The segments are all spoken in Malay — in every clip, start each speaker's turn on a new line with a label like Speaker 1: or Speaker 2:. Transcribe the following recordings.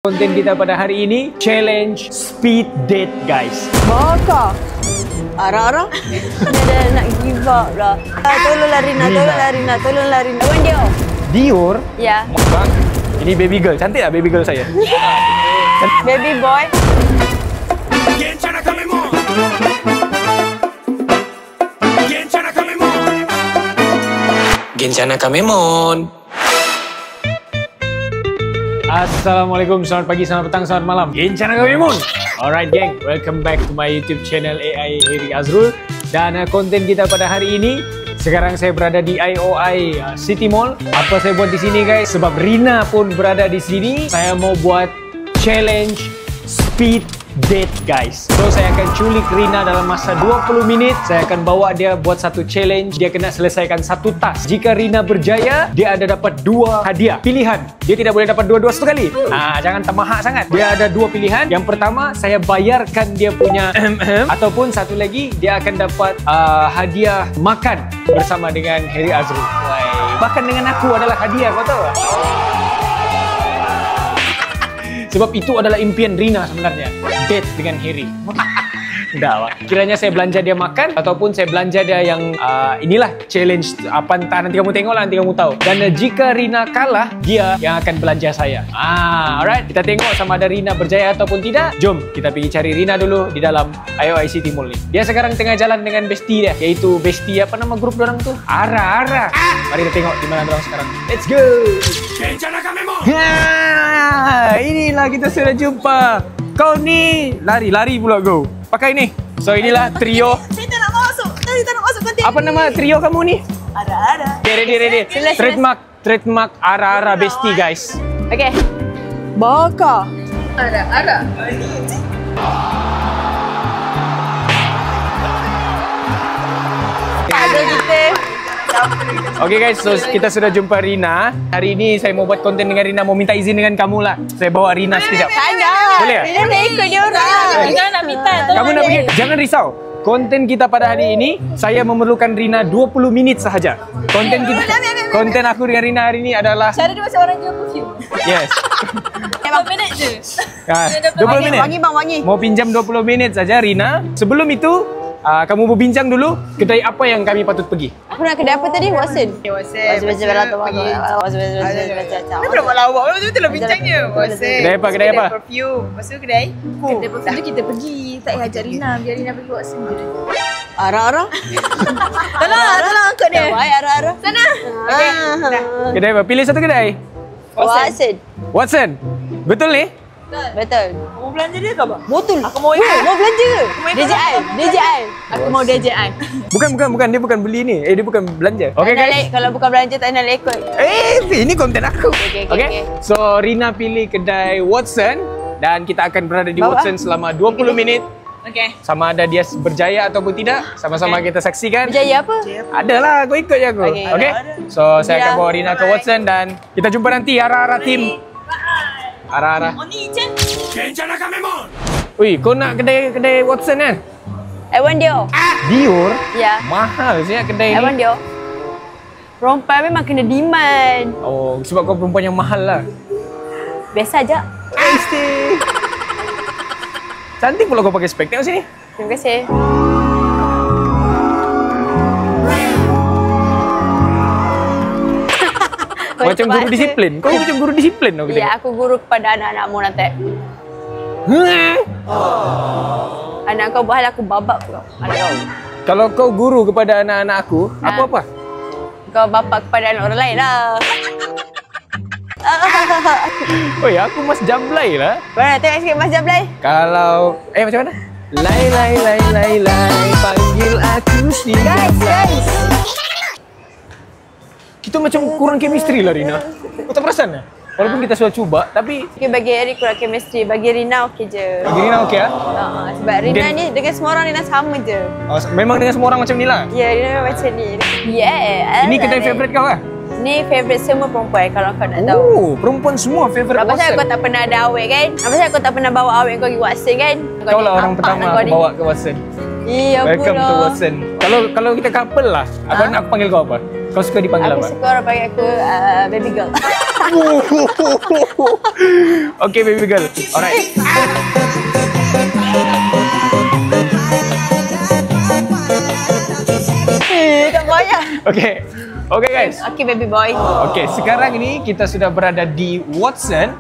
Speaker 1: Konten kita pada hari ini challenge speed date, guys.
Speaker 2: Baka. Ara-ara. Dia nak give up lah. Tolonglah Rina, tolonglah Rina, tolonglah Rina. Wan dia.
Speaker 1: Dior?
Speaker 2: Ya.
Speaker 1: Bang, ini baby girl. Cantik tak baby girl saya?
Speaker 2: Baby boy.
Speaker 3: Gencana Kamemon.
Speaker 1: Assalamualaikum, selamat pagi, selamat petang, selamat malam. Gencana Kamemon. Alright gang, welcome back to my YouTube channel AI Heri Azrul. Dan konten kita pada hari ini, sekarang saya berada di IOI City Mall. Apa saya buat di sini guys? Sebab Rina pun berada di sini. Saya mau buat challenge speed date guys. So saya akan culik Rina dalam masa 20 minit. Saya akan bawa dia buat satu challenge. Dia kena selesaikan satu task. Jika Rina berjaya, dia ada dapat 2 hadiah. Pilihan, dia tidak boleh dapat dua-dua satu kali. Jangan termahak sangat. Dia ada 2 pilihan. Yang pertama, saya bayarkan dia punya ataupun satu lagi, dia akan dapat hadiah makan bersama dengan Heri Azrul. Makan dengan aku adalah hadiah, kau tahu tak? Sebab itu adalah impian Rina sebenarnya. Date dengan Heri. Dah, kiranya saya belanja dia makan ataupun saya belanja dia yang inilah challenge apa entah, nanti kamu tengok lah, nanti kamu tahu. Dan jika Rina kalah, dia yang akan belanja saya. Alright, kita tengok sama ada Rina berjaya ataupun tidak. Jom kita pergi cari Rina dulu di dalam IOI City Mall ni. Dia sekarang tengah jalan dengan bestie dia, iaitu bestie apa nama grup orang tu? Ara. Mari kita tengok di mana orang sekarang. Let's go. Inilah kita sudah jumpa. Kau ni lari pula kau. Pakai ni. So inilah trio.
Speaker 2: Saya tak nak masuk. Saya tak nak masuk konten.
Speaker 1: Apa nama trio kamu ni?
Speaker 2: Ara-ara.
Speaker 1: Okay, ready. Trademark Ara bestie guys.
Speaker 2: Okay. Baka. Ara-ara. Ada kita.
Speaker 1: Okay guys, so kita sudah jumpa Rina. Hari ini saya mau buat konten dengan Rina. Mau minta izin dengan kamu lah. Saya bawa Rina sekejap. Boleh ya?
Speaker 2: Rina nak ikut dia orang. Rina nak minta.
Speaker 1: Kamu nak pergi? Jangan risau. Konten kita pada hari ini, saya memerlukan Rina 20 minit sahaja. Konten aku dengan Rina hari ini adalah
Speaker 2: Cara dia macam orang jual perfume.
Speaker 1: yes.
Speaker 2: 20 minit je.
Speaker 1: 20 minit.
Speaker 2: Wangi bang, wangi.
Speaker 1: Mau pinjam 20 minit saja Rina. Sebelum itu, kamu berbincang dulu kedai apa yang kami patut pergi.
Speaker 2: Aku nak kedai apa tadi? Watson.
Speaker 4: Watson.
Speaker 2: Watson.
Speaker 4: Ni belum buat lawak. Betul lah bincangnya. Watson.
Speaker 1: Kedai apa?
Speaker 4: Perfume. Lepas tu kedai.
Speaker 2: Kedai perfume tu kita pergi. Tak payah ajak Rina. Biar Rina pergi Watson je.
Speaker 4: Ara-ara.
Speaker 2: Tolong angkut dia.
Speaker 4: Baik ara-ara.
Speaker 2: Sana.
Speaker 4: Okey. Dah.
Speaker 1: Kedai apa? Pilih satu kedai.
Speaker 2: Watson.
Speaker 1: Watson. Betul ni?
Speaker 2: Betul.
Speaker 4: Mau belanja dia ke apa?
Speaker 2: Betul.
Speaker 4: Aku mau
Speaker 2: Mau belanja. DJI.
Speaker 4: Aku mau DJI.
Speaker 1: Bukan. Dia bukan beli ni. Dia bukan belanja. Okay guys.
Speaker 2: Kalau bukan belanja tak nak ikut.
Speaker 1: Ini konten aku.
Speaker 2: Okay.
Speaker 1: So Rina pilih kedai Watson dan kita akan berada di
Speaker 2: Bawa.
Speaker 1: Watson selama 20 minit.
Speaker 4: Okey.
Speaker 1: Sama ada dia berjaya ataupun tidak, sama-sama kita saksikan.
Speaker 2: Berjaya apa?
Speaker 1: Adalah, kau ikut je aku.
Speaker 2: Okay.
Speaker 1: Okay? So saya akan bawa Rina ke Watson dan kita jumpa nanti Ara-Ara team. Ara-Ara.
Speaker 4: Oni je.
Speaker 1: Ui, kau nak kedai Watson kan?
Speaker 2: I want dia.
Speaker 1: Dior?
Speaker 2: Ya.
Speaker 1: Mahal sih kedai
Speaker 2: I
Speaker 1: ni.
Speaker 2: want dia. Perempuan memang kena demand.
Speaker 1: Oh, sebab kau perempuan yang mahal lah.
Speaker 2: Biasa aja.
Speaker 1: Cantik pula kau pakai spek. Tengok sini.
Speaker 2: Terima kasih.
Speaker 1: Macam guru disiplin. Kau macam guru disiplin aku tengok.
Speaker 2: Ya, aku guru kepada anak-anakmu nanti. Anak kau buat hal aku babak kau. Anak kau.
Speaker 1: Kalau kau guru kepada anak-anak aku, apa-apa?
Speaker 2: Kau bapak kepada anak orang lain lah.
Speaker 1: Oi, aku Mas Jamblay lah.
Speaker 2: Mana tengok sikit Mas Jablay.
Speaker 1: Kalau macam mana? Lai, panggil aku si Jamblay. Kita macam kurang chemistry lah Rina. Kau tak perasan tak? Walaupun kita sudah cuba, tapi
Speaker 2: Okay, bagi Eric kurang chemistry. Bagi Rina okey je.
Speaker 1: bagi Rina okey lah.
Speaker 2: Sebab Rina ni dengan semua orang Rina sama je.
Speaker 1: Memang dengan semua orang macam ni lah.
Speaker 2: Ya, Rina memang macam ni. Yeah.
Speaker 1: Ini kedai favourite kau lah?
Speaker 2: Ni favourite semua perempuan kalau kau nak tahu.
Speaker 1: Oh, perempuan semua favourite
Speaker 2: Apa pasal
Speaker 1: Watson.
Speaker 2: kau tak pernah ada awet kan? Apa pasal kau tak pernah bawa awet kau pergi Watson kan?
Speaker 1: Kau lah orang pertama aku bawa ke Watson.
Speaker 2: Iya pula.
Speaker 1: Welcome to Watson. Kalau kita couple lah, aku nak panggil kau apa? Kau suka dipanggil
Speaker 2: Aku
Speaker 1: apa?
Speaker 2: suka orang panggil aku baby girl.
Speaker 1: Okay, baby girl. Alright.
Speaker 2: Tak payah.
Speaker 1: Okay. Okay guys.
Speaker 4: Okay, baby boy.
Speaker 1: Okay, sekarang ini kita sudah berada di Watson.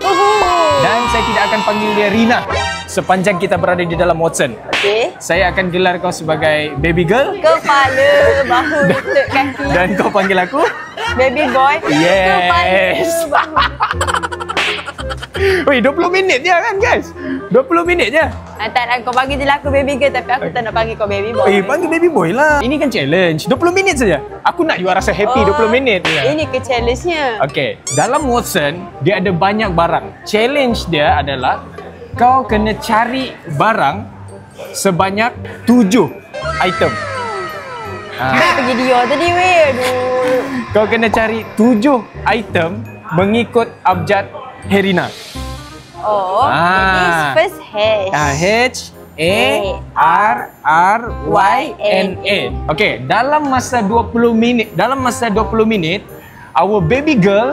Speaker 1: Dan saya tidak akan panggil dia Rina sepanjang kita berada di dalam Watson.
Speaker 2: Okey.
Speaker 1: Saya akan gelar kau sebagai baby girl
Speaker 2: Kepala, bahu, lutut, kaki.
Speaker 1: dan kau panggil aku
Speaker 2: Baby boy.
Speaker 1: Yes.
Speaker 2: Kepala, bahu.
Speaker 1: Weh, 20 minit je kan guys? 20 minit je.
Speaker 2: Tak nak kau panggil je lah aku baby girl, tapi aku tak nak panggil kau baby boy.
Speaker 1: Panggil baby boy lah. Ini kan challenge. 20 minit saja. Aku nak you rasa happy 20 minit je.
Speaker 2: Ini ke challenge-nya.
Speaker 1: Okay, dalam Watson dia ada banyak barang. Challenge dia adalah kau kena cari barang sebanyak 7 item.
Speaker 2: Baik pergi dia tadi weh. Aduh.
Speaker 1: Kau kena cari 7 item mengikut abjad Herina.
Speaker 2: Oh, jadi first hash.
Speaker 1: H-A-R-R-Y-N-A. Okay, dalam masa 20 minit, our baby girl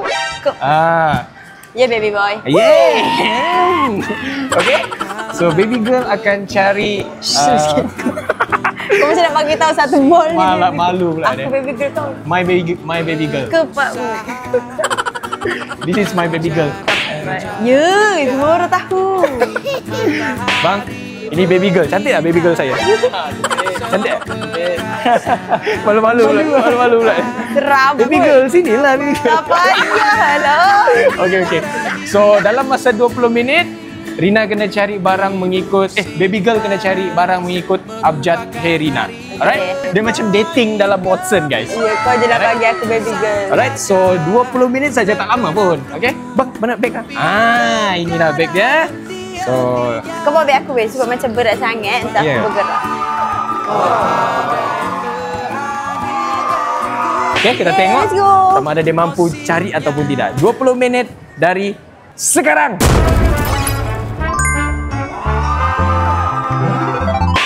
Speaker 2: Ya baby boy.
Speaker 1: yeah. Okay. So baby girl akan cari
Speaker 2: Kau mesti nak bagi tahu satu ball ni.
Speaker 1: malu pula dia.
Speaker 2: Aku baby girl kau.
Speaker 1: My baby girl.
Speaker 2: Kepakmu.
Speaker 1: This is my baby girl.
Speaker 2: Ya, semua orang tahu.
Speaker 1: Bang, ini baby girl. Cantik tak baby girl saya? Cantik tak? Malu-malu pula.
Speaker 2: Serabut.
Speaker 1: Baby girl, sinilah baby girl.
Speaker 2: Tak payahlah.
Speaker 1: Okay. So, dalam masa 20 minit, Rina kena cari barang mengikut baby girl kena cari barang mengikut abjad Herina. Alright? Dia macam dating dalam Watson, guys.
Speaker 2: Ya, kau je nak bagi aku baby girl.
Speaker 1: Alright, so 20 minit saja, tak lama pun. Okay? Bang, mana bag kan? Inilah bag dia. So,
Speaker 2: Kau bawa beg aku weh, sebab macam berat sangat, entah
Speaker 1: Yeah.
Speaker 2: aku bergerak.
Speaker 1: okay, kita
Speaker 2: Okay,
Speaker 1: tengok
Speaker 2: let's go.
Speaker 1: sama ada dia mampu cari ataupun tidak. 20 minit dari sekarang.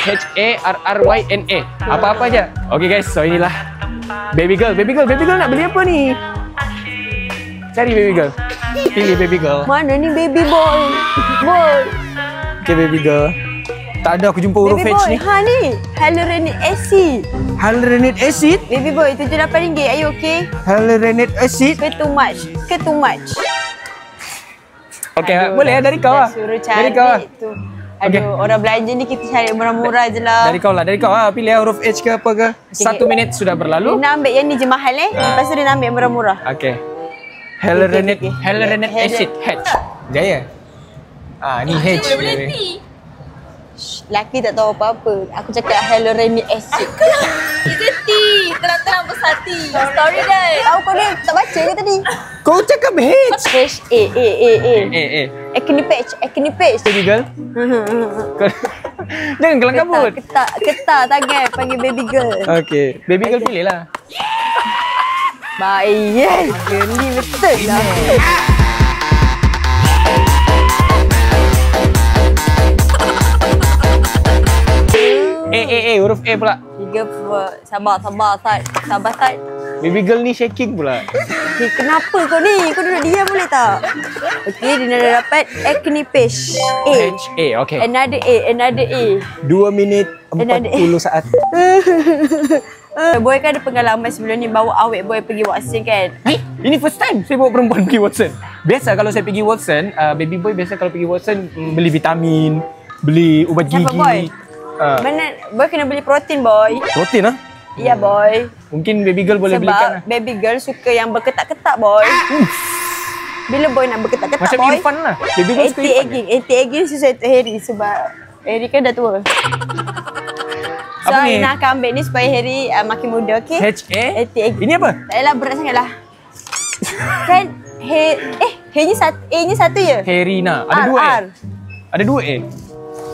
Speaker 1: H-A-R-R-Y-N-A. Apa-apa aja. Okay guys, so inilah baby girl. Baby girl nak beli apa ni? Cari baby girl. Pilih baby girl.
Speaker 2: Mana ni baby boy? Boy.
Speaker 1: Okay baby girl. Tak ada aku jumpa huruf
Speaker 2: Baby
Speaker 1: H
Speaker 2: boy,
Speaker 1: ni.
Speaker 2: ni. Hyaluronic acid.
Speaker 1: Hyaluronic acid.
Speaker 2: Baby boy, RM78. Are you okay?
Speaker 1: Hyaluronic acid.
Speaker 2: Ke too much?
Speaker 1: Okay,
Speaker 2: Aduh,
Speaker 1: boleh dari kau
Speaker 2: dah
Speaker 1: lah.
Speaker 2: Suruh
Speaker 1: Dari
Speaker 2: cari
Speaker 1: kau lah.
Speaker 2: tu. Aduh, orang belanja ni kita cari murah-murah je lah.
Speaker 1: Dari kau lah. Pilih huruf H ke apa ke. 1 minit sudah
Speaker 2: Dia
Speaker 1: berlalu.
Speaker 2: nak ambil yang ni je mahal Lepas tu dia nak ambil murah-murah.
Speaker 1: Okay. Hyaluronic
Speaker 2: Okay.
Speaker 1: acid. H. Jaya. Ni H.
Speaker 2: Laki tak tahu apa-apa. Aku cakap hyaluronic acid.
Speaker 4: Itu T. Terang-terang besar T. Story dah.
Speaker 2: Tahu kau ni tak baca ke tadi?
Speaker 1: Kau cakap H.
Speaker 2: H-A-A-A-A. Acne patch.
Speaker 1: Baby girl. Jangan kelang kabut.
Speaker 2: Ketak tangan panggil baby girl.
Speaker 1: Okay. Baby girl pilih lah.
Speaker 2: Baik. Yes. Geli betul lah.
Speaker 1: Huruf A pula.
Speaker 2: 3 Sabar Tad.
Speaker 1: Baby girl ni shaking pula.
Speaker 2: Kenapa kau ni? Kau duduk diam boleh tak? Okey, Dina dah dapat acne patch.
Speaker 1: H. A. Okay.
Speaker 2: Another A.
Speaker 1: 2 minit 40 saat.
Speaker 2: Boy kan ada pengalaman sebelum ni bawa awet boy pergi Watson kan?
Speaker 1: Ini first time saya bawa perempuan pergi Watson. Biasa kalau saya pergi Watson, baby boy biasa kalau pergi Watson beli vitamin, beli ubat gigi.
Speaker 2: Kenapa boy? Mana boy kena beli protein boy.
Speaker 1: Protein lah.
Speaker 2: Ya boy.
Speaker 1: Mungkin baby girl boleh belikan lah.
Speaker 2: Sebab baby girl suka yang berketak-ketak boy. Bila boy nak berketak-ketak
Speaker 1: Macam
Speaker 2: boy.
Speaker 1: Irfan lah. Baby girl suka Irfan.
Speaker 2: Anti-aging sesuai untuk Harry sebab Harry kan dah tua. So,
Speaker 1: Apa ni?
Speaker 2: Ina akan ambil ni supaya Harry makin muda, okey?
Speaker 1: H-A?
Speaker 2: Anti-aging.
Speaker 1: Ini apa?
Speaker 2: Tak payahlah berat sangat lah. Kan A-nya satu je?
Speaker 1: Herina. Ada 2 A.
Speaker 2: R.
Speaker 1: Ada 2 A.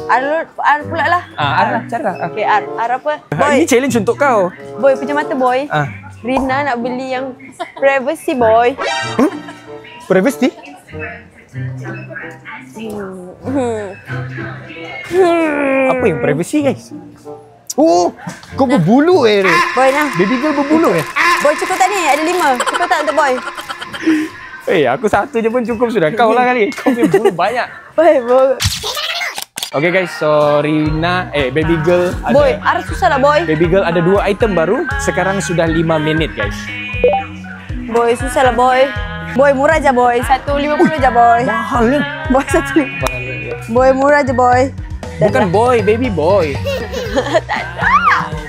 Speaker 2: R pula lah.
Speaker 1: R lah. Cara.
Speaker 2: Okay, R apa?
Speaker 1: Ini
Speaker 2: Boy,
Speaker 1: challenge untuk kau.
Speaker 2: boy punya mata boy. Rina nak beli yang privacy boy.
Speaker 1: Privacy? Apa yang privacy guys? Oh, kau berbulu
Speaker 2: Boy nah.
Speaker 1: Baby girl berbulu
Speaker 2: Boy cukup tak ni? Ada 5. Cukup tak untuk boy?
Speaker 1: Aku satu je pun cukup sudah. Kau lah kali. Kau punya bulu banyak.
Speaker 2: Boy.
Speaker 1: Okay guys, so Rina, baby girl ada,
Speaker 2: Boy, Ar susah lah boy.
Speaker 1: baby girl ada 2 item baru. Sekarang sudah 5 minit guys.
Speaker 2: Boy, susah lah boy. Boy, murah aja boy. 150 aja boy.
Speaker 1: Mahal ni.
Speaker 2: Boy, 1. Boy, murah aja boy.
Speaker 1: Bukan boy, baby boy.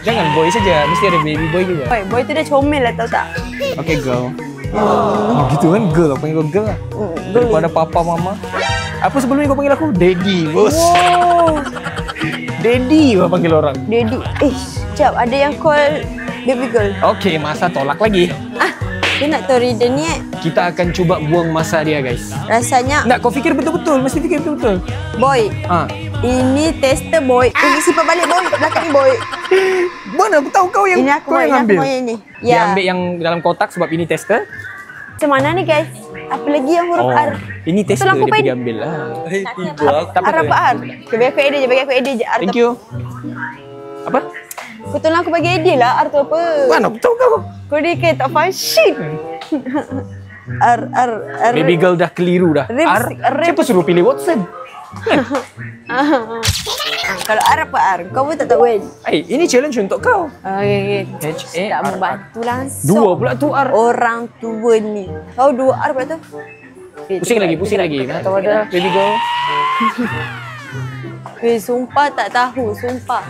Speaker 1: Jangan boy saja, mesti ada baby boy juga.
Speaker 2: Boy tu dia comel lah, tahu tak?
Speaker 1: Okay girl. Oh, gitu kan girl, aku panggil kau girl lah. Daripada papa mama. Apa sebelum ni kau panggil aku? Daddy, bos.
Speaker 2: Wow.
Speaker 1: Daddy kau panggil orang.
Speaker 2: Daddy. Sekejap, ada yang call baby girl.
Speaker 1: Okay, masa tolak lagi.
Speaker 2: Dia nak tahu Rida ni
Speaker 1: Kita akan cuba buang masa dia guys.
Speaker 2: rasanya.
Speaker 1: Tak, kau fikir betul-betul, mesti fikir betul-betul.
Speaker 2: Boy, ini tester boy. Ini simpan balik boy. Belakang ni boy.
Speaker 1: Mana aku tahu kau yang
Speaker 2: Ini aku
Speaker 1: kau yang
Speaker 2: mau
Speaker 1: ambil.
Speaker 2: ini.
Speaker 1: Dia ambil yang dalam kotak sebab ini tester.
Speaker 2: Macam mana ni guys? Apa lagi yang huruf R?
Speaker 1: Ini tester
Speaker 2: Betul, aku
Speaker 1: dia
Speaker 2: main.
Speaker 1: pergi ambil lah. Tak
Speaker 2: R apa R? Bagi aku edit je, bagi aku edit je. R
Speaker 1: Thank
Speaker 2: tu-
Speaker 1: you. Apa?
Speaker 2: Kau tolong aku bagi edit lah. R tu apa?
Speaker 1: Mana aku tahu kau.
Speaker 2: Kau ni kayak tak faham shit. R.
Speaker 1: Baby girl dah keliru dah.
Speaker 2: Rip-
Speaker 1: Siapa suruh pilih Watson?
Speaker 2: Kalau R apa R? Kau pun tak tahu kan?
Speaker 1: Ini challenge untuk kau.
Speaker 2: Okay. Tak
Speaker 1: H-A-R-R.
Speaker 2: membantu langsung.
Speaker 1: 2 pula tu R.
Speaker 2: Orang tua ni. Tahu 2 R pula tu?
Speaker 1: Pusing lagi. Mana tahu ada baby girl.
Speaker 2: Sumpah tak tahu, sumpah.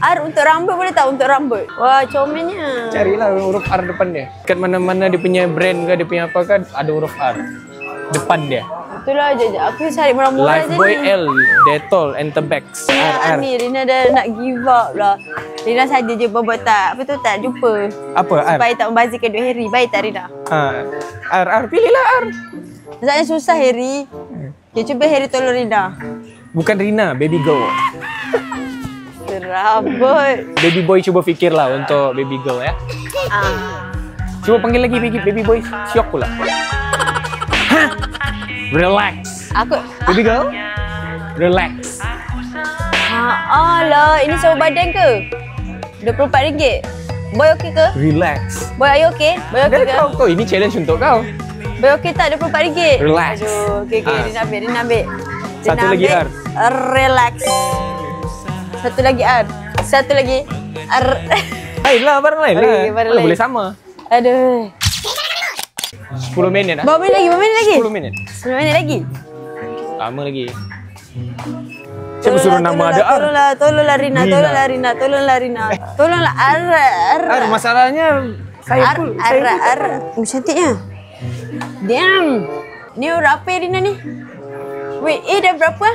Speaker 2: R untuk rambut boleh tak? Untuk rambut. Wah, comelnya.
Speaker 1: Carilah huruf R depan dia. Kat mana-mana dia punya brand ke, dia punya apa kan, ada huruf R. Depan dia.
Speaker 2: Itulah je. Aku cari murah-murah je
Speaker 1: Lifebuoy
Speaker 2: ni.
Speaker 1: L, Dettol, Enterbex, RR.
Speaker 2: Ni Rina dah nak give up lah. Rina saja je buat tak. Apa tu tak jumpa.
Speaker 1: Apa R?
Speaker 2: Supaya tak membazirkan duit Harry. Baik tak Rina?
Speaker 1: R, pilihlah R.
Speaker 2: Masalahnya susah Harry. Okay, cuba Harry tolong Rina.
Speaker 1: Bukan Rina, baby girl.
Speaker 2: Serabut.
Speaker 1: Baby boy cuba fikirlah untuk baby girl ya. Cuba panggil lagi baby boy. Syok pula. Hah? Relax.
Speaker 2: Aku.
Speaker 1: Baby girl. Relax.
Speaker 2: Alah, ini sewa badan ke? RM24. Boy okey ke?
Speaker 1: Relax.
Speaker 2: Boy, are you okay? Boy okey ke?
Speaker 1: Kau ini challenge untuk kau.
Speaker 2: Boy okey tak RM24?
Speaker 1: Relax.
Speaker 2: Aduh, okey, Rina ambil.
Speaker 1: Satu lagi R.
Speaker 2: Relax. Satu lagi R. Satu lagi R.
Speaker 1: Lain lah, barang lain lah.
Speaker 2: Okey, barang lain.
Speaker 1: Boleh sama.
Speaker 2: Aduh.
Speaker 1: 10 minit dah.
Speaker 2: Berapa minit lagi?
Speaker 1: 10 minit.
Speaker 2: 10 minit lagi?
Speaker 1: Lama lagi. Siapa suruh nama ada R?
Speaker 2: Tolonglah Rina. Tolonglah R.
Speaker 1: Masalahnya saya pun.
Speaker 2: R. Cantiknya. Damn. Ni berapa Rina ni? Wait, dah berapa?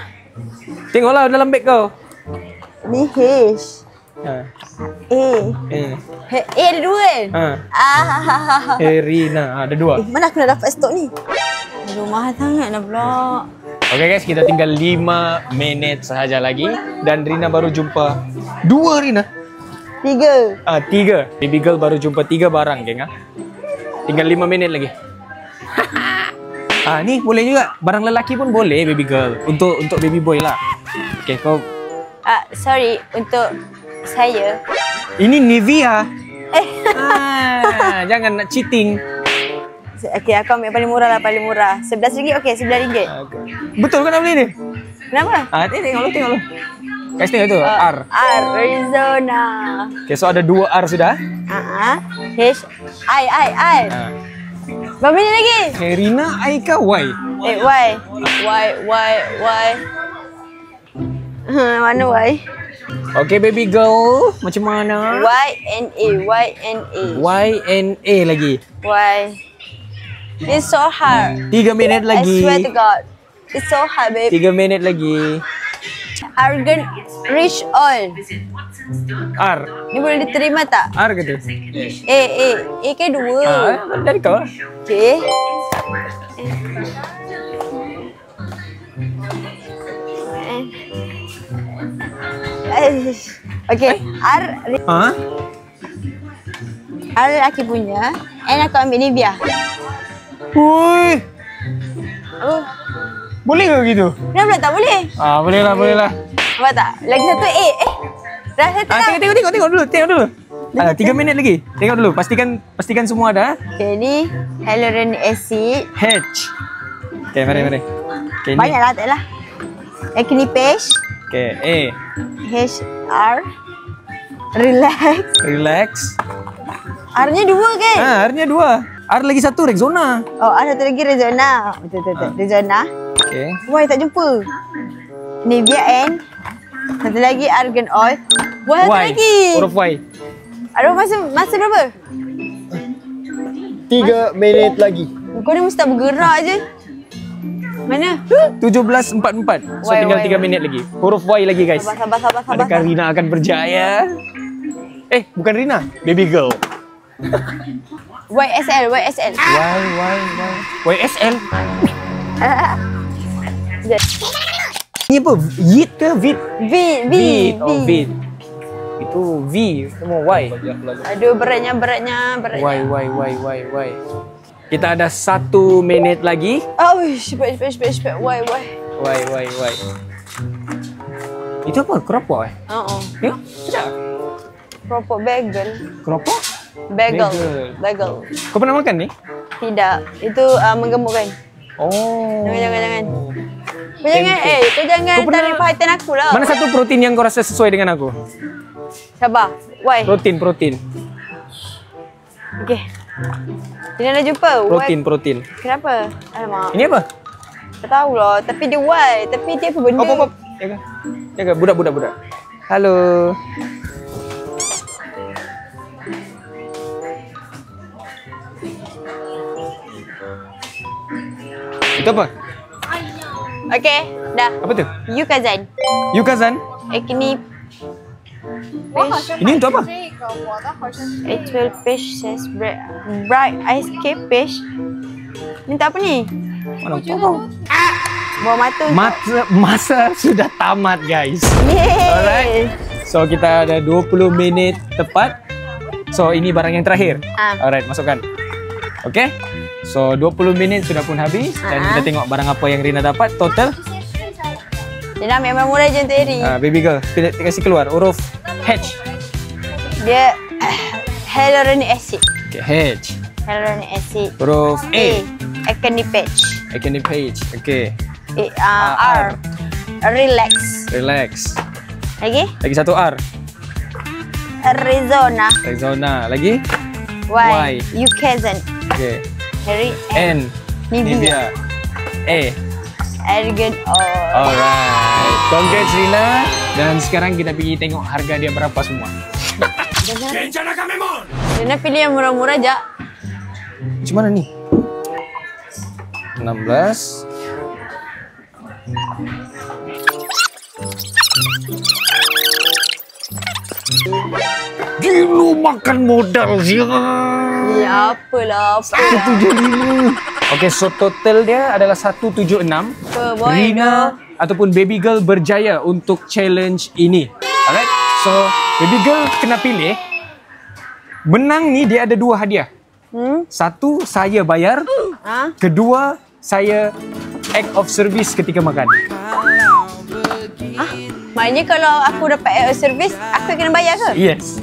Speaker 1: Tengoklah dalam beg kau.
Speaker 2: Ni H. Ada 2 kan?
Speaker 1: Rina, ada 2.
Speaker 2: Mana aku nak dapat stok ni? Aduh, mahal sangat lah pula.
Speaker 1: Okay guys, kita tinggal 5 minit sahaja lagi. Dan Rina baru jumpa 2 Rina.
Speaker 2: 3.
Speaker 1: 3. Baby girl baru jumpa 3 barang geng. Tinggal 5 minit lagi. Ni boleh juga. Barang lelaki pun boleh baby girl. Untuk baby boy lah. Okay, kau.
Speaker 2: Sorry, untuk saya.
Speaker 1: Ini Nivea. Jangan nak cheating.
Speaker 2: Okay, aku ambil paling murah lah, paling murah. RM11, okay, RM11.
Speaker 1: Betul kan nak beli ni?
Speaker 2: Kenapa?
Speaker 1: Tengok lu. Guys, tengok tu. R.
Speaker 2: Arizona.
Speaker 1: Okay, so ada 2 R sudah.
Speaker 2: H. I. Berapa minit lagi?
Speaker 1: Rina, I ke Y?
Speaker 2: Y. Mana Y?
Speaker 1: Okay, baby girl. Macam mana?
Speaker 2: Y and A.
Speaker 1: Y and A lagi.
Speaker 2: Y. It's so hard.
Speaker 1: 3 minit lagi.
Speaker 2: I swear to God. It's so hard, babe.
Speaker 1: 3 minit lagi.
Speaker 2: Argan reach all.
Speaker 1: R.
Speaker 2: Ni boleh diterima tak?
Speaker 1: R ke tu?
Speaker 2: A ke 2.
Speaker 1: Dari kau lah.
Speaker 2: Okay. Okay. R lelaki punya. And aku ambil Nivea.
Speaker 1: Hui. Boleh ke gitu?
Speaker 2: Kenapa tak boleh?
Speaker 1: Boleh lah.
Speaker 2: Nampak tak? Lagi satu A. Dah satu dah.
Speaker 1: Tengok dulu. 3 minit lagi. Tengok dulu. Pastikan semua ada.
Speaker 2: Okay, ni hyaluronic acid.
Speaker 1: H. Okay, mari. Okay, ni.
Speaker 2: Banyaklah, tak lah. Acne patch.
Speaker 1: Okay, A.
Speaker 2: HR. Relax. R-nya 2 kan?
Speaker 1: R-nya 2. R lagi 1 Rexona.
Speaker 2: Oh, ada satu lagi Rexona. Betul. Rexona.
Speaker 1: Okay.
Speaker 2: Why tak jumpa? Nivea N. Satu lagi Argan Oil. Why satu lagi?
Speaker 1: Huruf Y.
Speaker 2: Aduh, masa berapa?
Speaker 1: 3 minit lagi.
Speaker 2: Kau ni mesti tak bergerak je. Mana?
Speaker 1: 17.44. So tinggal 3 minit lagi. Huruf Y lagi guys.
Speaker 2: Sabar.
Speaker 1: Adakah Rina akan berjaya? Bukan Rina. Baby girl.
Speaker 2: YSL.
Speaker 1: YSL. Ini apa? Yit ke Vit?
Speaker 2: V.
Speaker 1: Oh, Vit. Itu V. Semua Y.
Speaker 2: Aduh, beratnya.
Speaker 1: Y. Kita ada 1 minit lagi.
Speaker 2: Oh, cepat. Y.
Speaker 1: Y. Itu apa? Keropok Tengok. Sekejap.
Speaker 2: Keropok bagel.
Speaker 1: Keropok?
Speaker 2: Bagel.
Speaker 1: Kau pernah makan ni?
Speaker 2: Tidak. Itu menggemukkan.
Speaker 1: Oh.
Speaker 2: Jangan. Kau jangan tarik perhatian aku lah.
Speaker 1: Mana satu protein yang kau rasa sesuai dengan aku?
Speaker 2: Sabar. Y.
Speaker 1: Protein.
Speaker 2: Okey. Dia dah jumpa.
Speaker 1: Protein.
Speaker 2: Kenapa? Alamak.
Speaker 1: Ini apa?
Speaker 2: Tak tahulah. Tapi dia Y. Tapi dia apa benda?
Speaker 1: Op. Jaga. Budak. Halo. Itu apa?
Speaker 2: Okey. Dah.
Speaker 1: Apa tu? Yukazan.
Speaker 2: Acne
Speaker 1: Ini untuk apa?
Speaker 2: Actual Fish says bright ice cape fish. Ni tak apa ni?
Speaker 1: Mana tahu?
Speaker 2: Buah mata.
Speaker 1: Masa sudah tamat guys.
Speaker 2: Yeay.
Speaker 1: Alright. So kita ada 20 minit tepat. So ini barang yang terakhir. Alright, masukkan. Okay. So 20 minit sudah pun habis. Dan kita tengok barang apa yang Rina dapat. Total.
Speaker 2: Dia nak memang murah je untuk Eri.
Speaker 1: Baby girl, kasih keluar huruf H.
Speaker 2: Dia hyaluronic acid.
Speaker 1: Okay, H.
Speaker 2: Hyaluronic acid.
Speaker 1: Huruf A.
Speaker 2: Acne patch.
Speaker 1: Okay.
Speaker 2: R. Relax.
Speaker 1: Lagi satu R.
Speaker 2: Rexona.
Speaker 1: Lagi?
Speaker 2: Y. Yukazan.
Speaker 1: Okay.
Speaker 2: Harry
Speaker 1: N. Nivea. A.
Speaker 2: Argan Oil.
Speaker 1: Alright. Congrats Rina. Dan sekarang kita pergi tengok harga dia berapa semua.
Speaker 2: Rina pilih yang murah-murah je.
Speaker 1: Macam mana ni? 16. Gila makan modal dia.
Speaker 2: Ya, apalah.
Speaker 1: 175. Okey, so total dia adalah 176. Rina ataupun Baby Girl berjaya untuk challenge ini. Alright. So, Baby Girl kena pilih. Menang ni dia ada 2 hadiah. Satu, saya bayar. Kedua, saya act of service ketika makan.
Speaker 2: Maknanya kalau aku dapat act of service, aku kena bayar ke?
Speaker 1: Yes.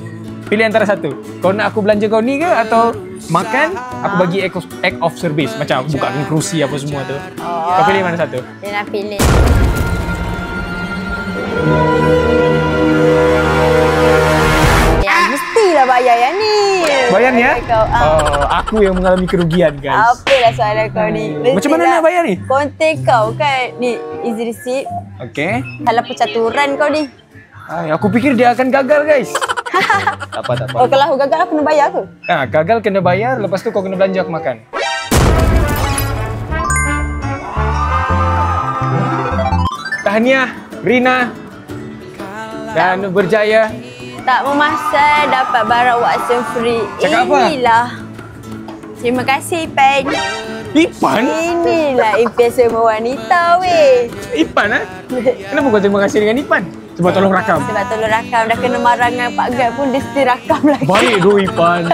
Speaker 1: Pilih antara satu. Kau nak aku belanja kau ni ke atau makan, aku bagi act of service. Macam buka kerusi apa semua tu. Kau pilih mana satu?
Speaker 2: Dia nak pilih. Ya, mestilah bayar yang ni.
Speaker 1: Bayar ni ya? Aku yang mengalami kerugian guys.
Speaker 2: Apalah soalan kau ni.
Speaker 1: Macam mana nak bayar ni?
Speaker 2: Konten kau kan. Ni, easy receipt.
Speaker 1: Okay.
Speaker 2: Salah percaturan kau ni.
Speaker 1: Aku fikir dia akan gagal guys. Tak apa.
Speaker 2: Oh, kalau aku gagal aku kena bayar ke?
Speaker 1: Gagal kena bayar, lepas tu kau kena belanja aku makan. Tahniah Rina dan berjaya.
Speaker 2: Tak memasal dapat barang Watson free.
Speaker 1: Cakap apa?
Speaker 2: Inilah. Terima kasih Ipan.
Speaker 1: Ipan?
Speaker 2: Inilah impian semua wanita weh.
Speaker 1: Ipan Kenapa kau terima kasih dengan Ipan? Sebab tolong rakam.
Speaker 2: Sebab tolong rakam. Dah kena marah dengan Pak Gad pun dia still rakam lagi.
Speaker 1: Baik tu Ipan.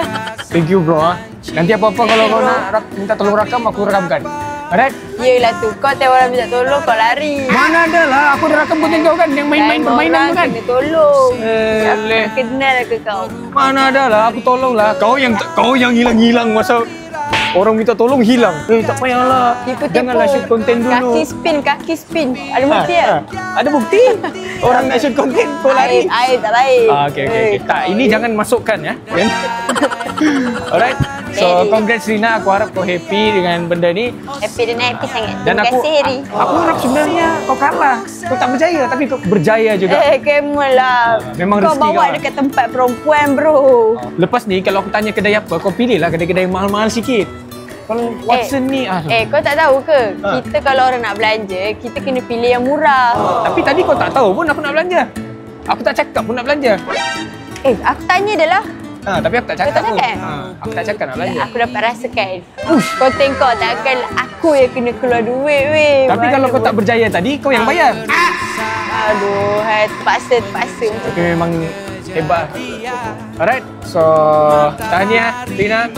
Speaker 1: Thank you bro. Nanti apa-apa kalau kau nak minta tolong rakam, aku rakamkan. Alright?
Speaker 2: Yelah tu, kau tengok orang minta tolong, kau lari.
Speaker 1: Mana ada lah, aku dah rakam konten kau kan, yang main-main permainan tu kan.
Speaker 2: Kena tolong. Aku
Speaker 1: Leh.
Speaker 2: tak kenal ke kau.
Speaker 1: Mana ada lah, aku tolong lah. Kau yang hilang-hilang masa orang minta tolong hilang. Tak payahlah.
Speaker 2: Tipu-tipu.
Speaker 1: Janganlah shoot konten dulu.
Speaker 2: Kaki spin. Ada bukti ya?
Speaker 1: Ada bukti? Orang nak shoot konten, kau lari.
Speaker 2: Air tak baik.
Speaker 1: Okay. Tak, ini jangan masukkan ya. Alright. So, congrats Rina. Aku harap kau happy dengan benda ni.
Speaker 2: Happy dan happy sangat.
Speaker 1: Dan
Speaker 2: Terima kasih, Heri.
Speaker 1: aku harap sebenarnya kau kalah. Kau tak berjaya, tapi kau berjaya juga.
Speaker 2: Kemul lah.
Speaker 1: Memang
Speaker 2: kau
Speaker 1: rezeki
Speaker 2: bawa
Speaker 1: kau lah.
Speaker 2: dekat tempat perempuan, bro.
Speaker 1: Lepas ni, kalau aku tanya kedai apa, kau pilih lah kedai-kedai mahal-mahal sikit. Kalau Watson ni...
Speaker 2: Kau tak tahu ke? Kita kalau orang nak belanja, kita kena pilih yang murah.
Speaker 1: Tapi tadi kau tak tahu pun aku nak belanja. Aku tak cakap pun nak belanja.
Speaker 2: Aku tanya dia lah.
Speaker 1: Tapi aku tak cakap
Speaker 2: Kau tak
Speaker 1: pun.
Speaker 2: cakap?
Speaker 1: Aku tak cakap nak belanja.
Speaker 2: Aku dapat rasakan. Konten kau takkan aku yang kena keluar duit, weh.
Speaker 1: Tapi kalau kau tak berjaya tadi, kau yang bayar.
Speaker 2: Aduh, terpaksa.
Speaker 1: Tapi memang hebat. Alright, so tahniah Rina.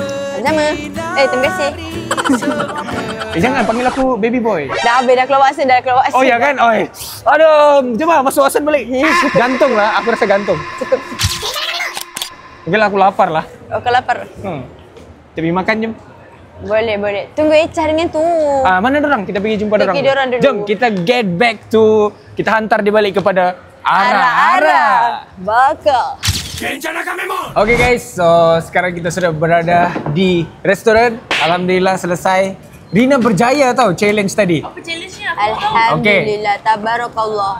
Speaker 2: Sama. Terima kasih.
Speaker 1: Jangan panggil aku baby boy.
Speaker 2: Dah habis, dah keluar Watson.
Speaker 1: Oh ya kan? Oi. Aduh, coba masuk Watson balik. Gantung lah, aku rasa gantung.
Speaker 2: Cukup.
Speaker 1: Mungkin aku lapar lah.
Speaker 2: Kau lapar?
Speaker 1: Kita pergi makan jom.
Speaker 2: Boleh. Tunggu Echa dengan tu.
Speaker 1: Mana dorang? Kita pergi jumpa dorang.
Speaker 2: Pergi dorang dulu.
Speaker 1: Jom kita get back to, kita hantar dia balik kepada Ara.
Speaker 2: Bakal.
Speaker 1: Okay guys, so sekarang kita sudah berada di restoran. Alhamdulillah selesai. Rina berjaya tau challenge tadi.
Speaker 4: Apa challenge-nya?
Speaker 2: Alhamdulillah, tabarakallah.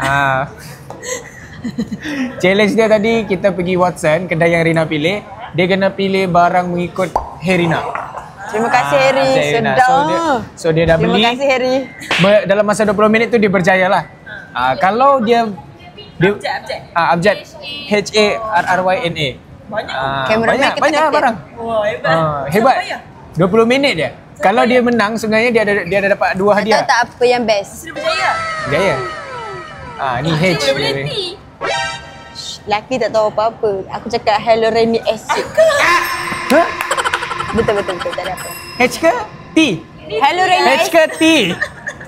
Speaker 1: Challenge dia tadi, kita pergi Watson, kedai yang Rina pilih. Dia kena pilih barang mengikut Herina.
Speaker 2: Terima kasih, Heri. Sedap.
Speaker 1: So dia dah beli.
Speaker 2: Terima kasih, Heri.
Speaker 1: Dalam masa 20 minit tu dia berjaya lah. Kalau dia Abjad HARRYNA.
Speaker 2: Kameraman kita
Speaker 1: banyak
Speaker 2: kata.
Speaker 1: barang.
Speaker 4: Wah,
Speaker 1: Hebat. 20 minit dia. Kalau dia menang sebenarnya dia ada dapat 2 hadiah.
Speaker 2: Tahu tak apa yang best?
Speaker 4: Sudah berjaya.
Speaker 1: Berjaya. Ni H.
Speaker 4: Boleh tea.
Speaker 2: Laki tak tahu apa-apa. Aku cakap hyaluronic acid.
Speaker 1: Hah?
Speaker 2: Betul, tak ada apa.
Speaker 1: H ke T?
Speaker 2: Hyaluronic
Speaker 1: H
Speaker 2: acid.
Speaker 1: ke T?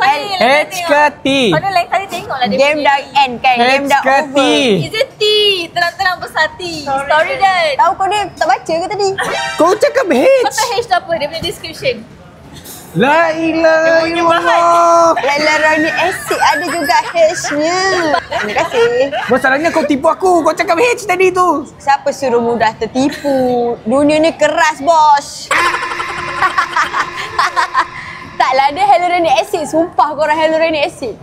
Speaker 1: H ke T?
Speaker 4: Mana lain kali tengoklah dia
Speaker 2: Game dah end kan? Game
Speaker 1: H
Speaker 2: dah
Speaker 1: ke T?
Speaker 2: over.
Speaker 4: Is it T? Terang-terang besar T. Story that.
Speaker 2: Tahu kau dia tak baca ke tadi?
Speaker 1: Kau cakap
Speaker 4: Kau
Speaker 1: H.
Speaker 4: tahu H tu apa? Dia punya description.
Speaker 1: La ilaha illallah.
Speaker 2: Hyaluronic acid ada juga H-nya. Terima kasih.
Speaker 1: Masalahnya kau tipu aku. Kau cakap H tadi tu.
Speaker 2: Siapa suruh mudah tertipu? Dunia ni keras, bos. Taklah ada hyaluronic acid. Sumpah korang hyaluronic acid.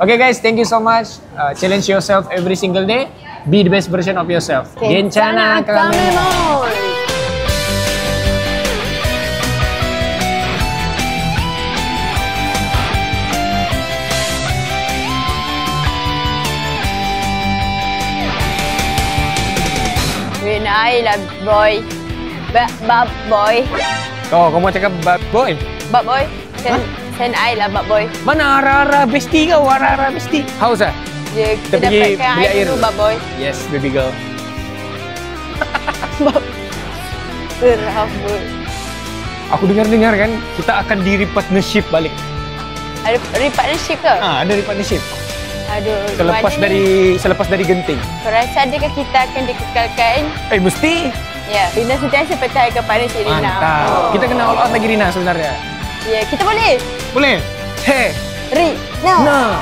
Speaker 1: Okay guys, thank you so much. Challenge yourself every single day. Be the best version of yourself. Gencana kami.
Speaker 2: Rina lah boy. Bab boy.
Speaker 1: Kau mau cakap bad boy?
Speaker 2: Bab boy. Sen I lah bab boy.
Speaker 1: Mana Ara-Ara bestie kau? Ara-Ara bestie. Haus ah?
Speaker 2: Dia
Speaker 1: Kita pergi
Speaker 2: dapatkan
Speaker 1: beli
Speaker 2: air
Speaker 1: air.
Speaker 2: dulu bab boy.
Speaker 1: Yes, baby girl.
Speaker 2: Serah boy.
Speaker 1: Aku dengar-dengar kan, kita akan di partnership balik.
Speaker 2: Ada partnership ke?
Speaker 1: Ada di partnership.
Speaker 2: Aduh.
Speaker 1: Selepas dari genting.
Speaker 2: Kau rasa adakah kita akan dikekalkan?
Speaker 1: Mesti.
Speaker 2: Ya, Rina sentiasa pertahankan partnership Rina.
Speaker 1: Mantap. Kita kena all out lagi Rina sebenarnya.
Speaker 2: Ya, kita boleh.
Speaker 1: Boleh? Hey.
Speaker 2: Rina.
Speaker 1: Nah.